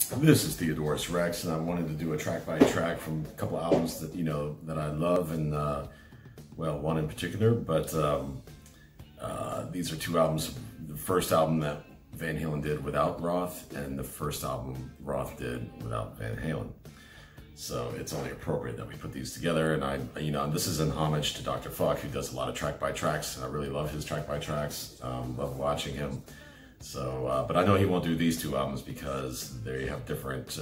This is Theodorus Rex, and I wanted to do a track by track from a couple of albums that that I love, and well, one in particular. But these are two albums. The first album that Van Halen did without Roth, and the first album Roth did without Van Halen. So it's only appropriate that we put these together. And this is an homage to Dr. Fukk, who does a lot of track by tracks. I really love his track by tracks. Love watching him. So, but I know he won't do these two albums because they have different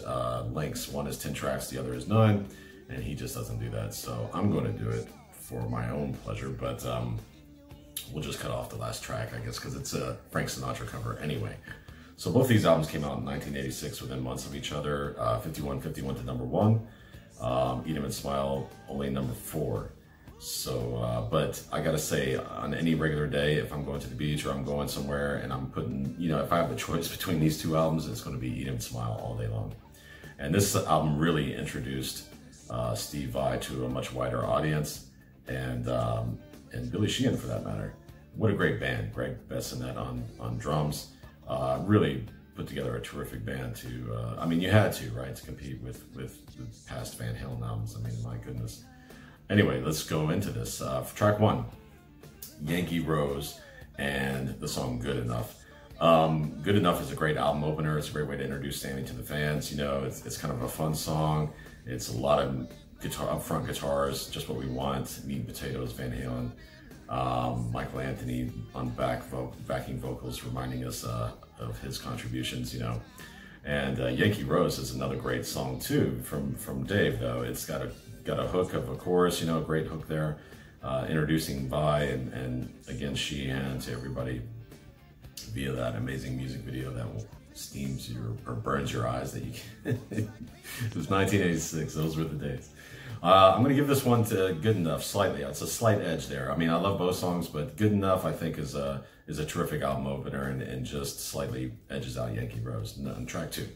lengths. One is 10 tracks, the other is 9, and he just doesn't do that. So I'm going to do it for my own pleasure, but we'll just cut off the last track, I guess, because it's a Frank Sinatra cover anyway. So both these albums came out in 1986 within months of each other. 51 to #1. Eat 'Em and Smile only #4. So, but I gotta say, on any regular day, if I'm going to the beach or I'm going somewhere and I'm putting, if I have a choice between these two albums, it's going to be Eat 'Em and Smile all day long. And this album really introduced Steve Vai to a much wider audience, and Billy Sheehan for that matter. What a great band! Greg Bessonette on drums. Really put together a terrific band to. I mean, you had to, right, to compete with the past Van Halen albums. I mean, my goodness. Anyway, let's go into this. For track 1, Yankee Rose and the song Good Enough. Good Enough is a great album opener. It's a great way to introduce Sammy to the fans. It's kind of a fun song. It's a lot of upfront guitars, just what we want. Meat and Potatoes, Van Halen. Michael Anthony on backing vocals, reminding us of his contributions, And Yankee Rose is another great song too from Dave, though. It's got a hook of a chorus, a great hook there, introducing Vi and again Sheehan to everybody via that amazing music video that will steams or burns your eyes. That you can. It was 1986. Those were the days. I'm going to give this one to Good Enough slightly. It's a slight edge there. I mean, I love both songs, but Good Enough I think is a terrific album opener and just slightly edges out Yankee Rose. On track 2.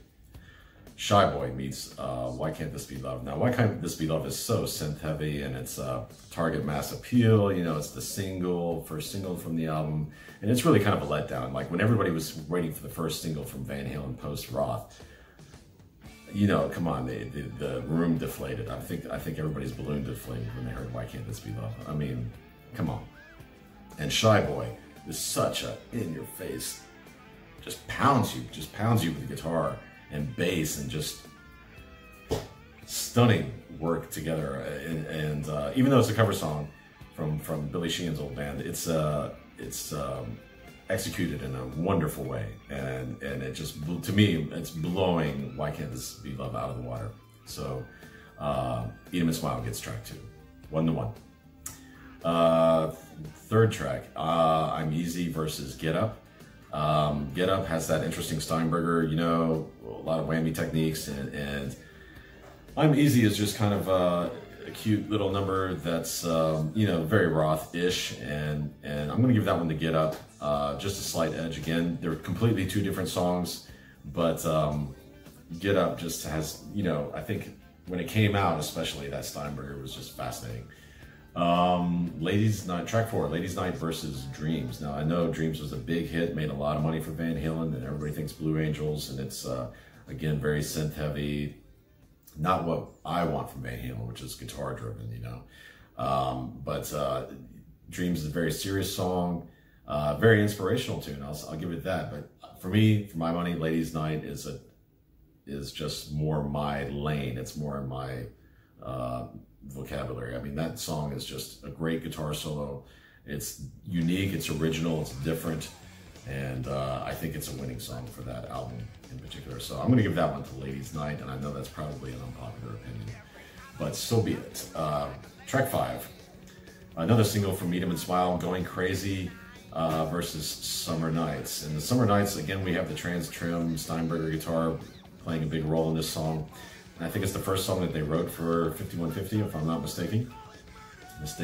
Shy Boy meets Why Can't This Be Love. Now, Why Can't This Be Love is so synth heavy, and it's target mass appeal. It's the first single from the album, and it's really kind of a letdown. Like when everybody was waiting for the first single from Van Halen post Roth, come on, the room deflated. I think everybody's balloon deflated when they heard Why Can't This Be Love. I mean, come on. And Shy Boy is such a in-your-face, just pounds you with the guitar and bass, and just stunning work together. And even though it's a cover song from Billy Sheehan's old band, it's executed in a wonderful way, and it just, to me, it's blowing Why Can't This Be Love out of the water. So Eat 'Em and Smile gets track 2, 1-1. Third track, I'm Easy versus Get Up. Get Up has that interesting Steinberger, a lot of whammy techniques, and I'm Easy is just kind of a cute little number that's, very Roth-ish, and I'm going to give that one to Get Up. Just a slight edge. Again, they're completely two different songs, but Get Up just has, I think when it came out, especially, that Steinberger was just fascinating. Ladies Night, track 4, Ladies Night versus Dreams. Now, I know Dreams was a big hit, made a lot of money for Van Halen, and everybody thinks Blue Angels, and it's, again, very synth heavy. Not what I want from Van Halen, which is guitar driven, but Dreams is a very serious song, very inspirational tune. I'll give it that. But for me, for my money, Ladies Night is just more my lane. It's more in my vocabulary. I mean, that song is just a great guitar solo. It's unique, it's original, it's different, and I think it's a winning song for that album in particular. So I'm going to give that one to Ladies Night, and I know that's probably an unpopular opinion, but so be it. Track 5, another single from Eat 'Em and Smile, Going Crazy versus Summer Nights. And the Summer Nights, again, we have the trans-trim Steinberger guitar playing a big role in this song. And I think it's the first song that they wrote for 5150, if I'm not mistaken. It's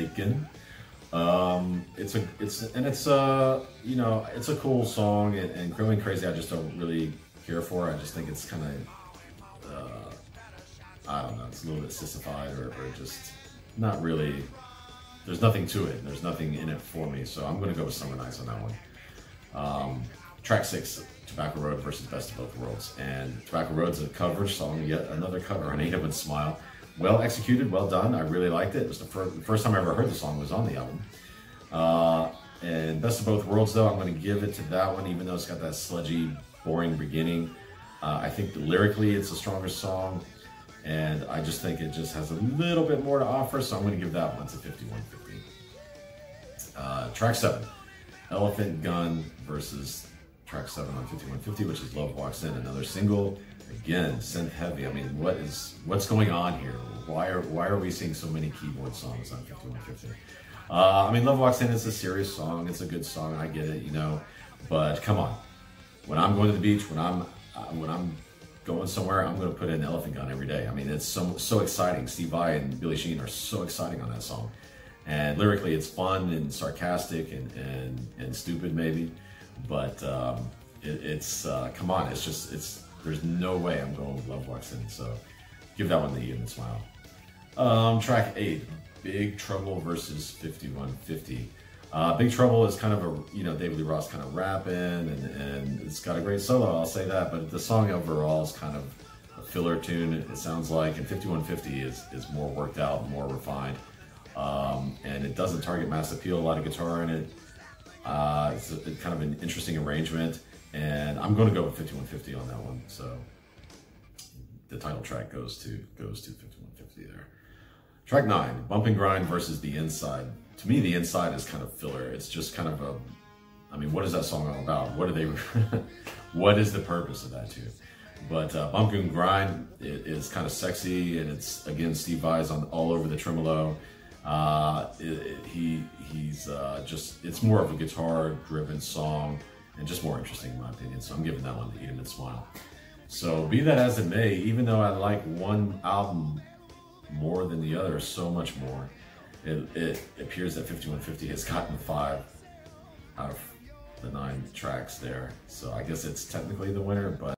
a cool song, and Going Crazy I just don't really care for. I just think it's kind of I don't know, it's a little bit sissified, or just not really. There's nothing to it. There's nothing in it for me. So I'm going to go with Summer Nights on that one. Track 6, Tobacco Road versus Best of Both Worlds. And Tobacco Road's a cover song, yet another cover on Ain't It But Smile. Well executed, well done. I really liked it. It was the first time I ever heard the song was on the album. And Best of Both Worlds, though, I'm going to give it to that one, even though it's got that sludgy, boring beginning. I think lyrically it's a stronger song, and I just think it just has a little bit more to offer, so I'm going to give that one to 5150. Track 7, Elephant Gun versus track 7 on 5150, which is Love Walks In, another single. Again, synth heavy. I mean, what's going on here? Why are we seeing so many keyboard songs on 5150? I mean, Love Walks In is a serious song. It's a good song. I get it, you know, but come on. When I'm going to the beach, when I'm going somewhere, I'm going to put in Elephant Gun every day. I mean, it's so exciting. Steve Vai and Billie Jean are so exciting on that song. And lyrically, it's fun and sarcastic and stupid maybe, but come on, there's no way I'm going with Love Walks In. So give that one the Even Smile. Track 8, Big Trouble versus 5150. Big Trouble is kind of a, you know, David Lee Roth kind of rapping, and it's got a great solo, I'll say that, but the song overall is kind of a filler tune, it sounds like, and 5150 is more worked out, more refined, and it doesn't target mass appeal, a lot of guitar in it. It's kind of an interesting arrangement, and I'm going to go with 5150 on that one, so the title track goes to 5150 there. Track 9, Bump and Grind versus The Inside. To me, The Inside is kind of filler. It's just kind of I mean, what is that song all about? What is the purpose of that tune? But Bump and Grind is kind of sexy, and it's, again, Steve Vai's all over the tremolo. It's more of a guitar-driven song, and just more interesting in my opinion. So I'm giving that one to Eat 'Em and Smile. So be that as it may, even though I like one album more than the other, so much more, it appears that 5150 has gotten 5 out of the 9 tracks there. So I guess it's technically the winner, but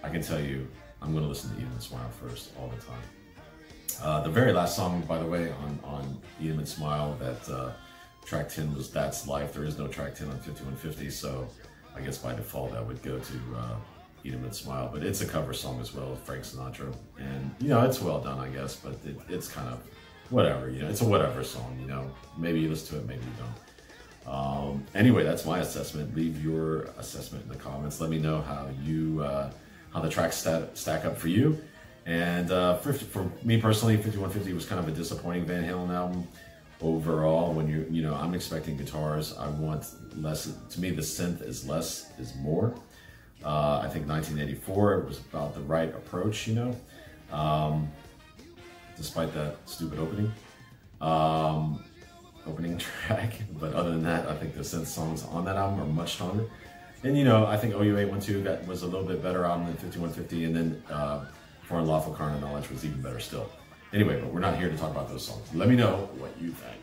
I can tell you, I'm going to listen to Eat 'Em and Smile first all the time. The very last song, by the way, on Eat 'Em and Smile, that track 10 was That's Life. There is no track 10 on 5150, so I guess by default that would go to Eat 'Em and Smile, but it's a cover song as well, Frank Sinatra, and you know, it's well done, I guess, but it's kind of whatever, you know, it's a whatever song, you know, maybe you listen to it, maybe you don't. Anyway, that's my assessment. Leave your assessment in the comments. Let me know how the tracks stack up for you. And for me personally, 5150 was kind of a disappointing Van Halen album overall. When you know, I'm expecting guitars. I want less. To me, the synth is less is more. I think 1984 was about the right approach, you know, despite that stupid opening track. But other than that, I think the synth songs on that album are much stronger. And you know, I think OU812 that was a little bit better album than 5150, and then Foreign Lawful Carnal Knowledge was even better still. Anyway, but we're not here to talk about those songs. Let me know what you think.